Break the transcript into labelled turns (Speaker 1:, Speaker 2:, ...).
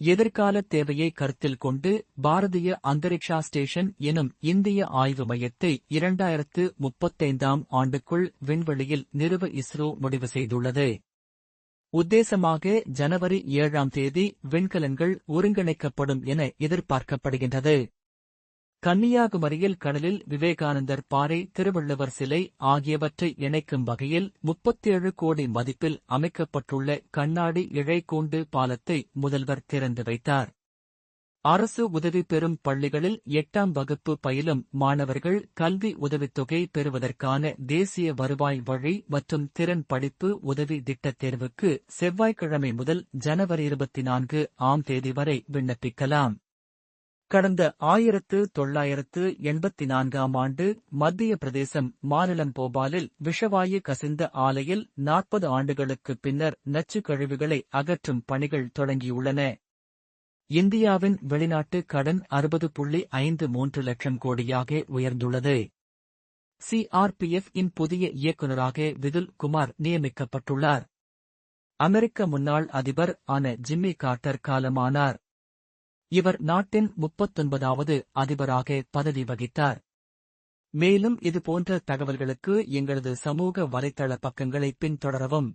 Speaker 1: எதிர்கால தேவையை கருத்தில் கொண்டு பாரதிய அந்தரிக்ஷா ஸ்டேஷன் எனும் இந்திய ஆய்வு மையத்தை 2035ஆம் ஆண்டுக்குள் விண்வெளியில் நிறுவ இஸ்ரோ முடிவு செய்துள்ளது. உத்தேசமாக ஜனவரி 7ஆம் தேதி விண்கலன்கள் ஒருங்கிணைக்கப்படும் என எதிர்பார்க்கப்படுகின்றது. கன்னியாகுமரியில் கடலில் விவேகானந்தர் பாறை, திருவள்ளுவர் சிலை ஆகியவற்றை இணைக்கும் வகையில் 37 கோடி மதிப்பில் அமைக்கப்பட்டுள்ள கண்ணாடி இழைக்கூண்டு பாலத்தை முதல்வர் திறந்து வைத்தார். அரசு உதவி பெறும் பள்ளிகளில் 8ஆம் வகுப்பு பயிலும் மாணவர்கள் கல்வி உதவித்தொகை பெறுவதற்கான தேசிய வருவாய் வழி மற்றும் திறன் படிப்பு உதவி திட்டத் தேர்வுக்கு செவ்வாய்க்கிழமை முதல் ஜனவரி 24ஆம் தேதி வரை விண்ணப்பிக்கலாம். கடந்த 1984ஆம் ஆண்டு மத்திய பிரதேசம் மாநிலம் போபாலில் விஷவாயு கசிந்த ஆலையில் 40 ஆண்டுகளுக்குப் பின்னர் நச்சுக் கழிவுகளை அகற்றும் பணிகள் தொடங்கியுள்ளன. இந்தியாவின் வெளிநாட்டு கடன் 60.53 லட்சம் கோடியாக உயர்ந்துள்ளது. சிஆர்பிஎஃப் இன் புதிய இயக்குநராக விதுல் குமார் நியமிக்கப்பட்டுள்ளார். அமெரிக்க முன்னாள் அதிபர் ஆன ஜிம்மி கார்ட்டர் காலமானார். இவர் நாட்டின் 39வது அதிபராக பதவி வகித்தார். மேலும் இதுபோன்ற தகவல்களுக்கு எங்களது சமூக வலைத்தள பக்கங்களை பின்தொடரவும்.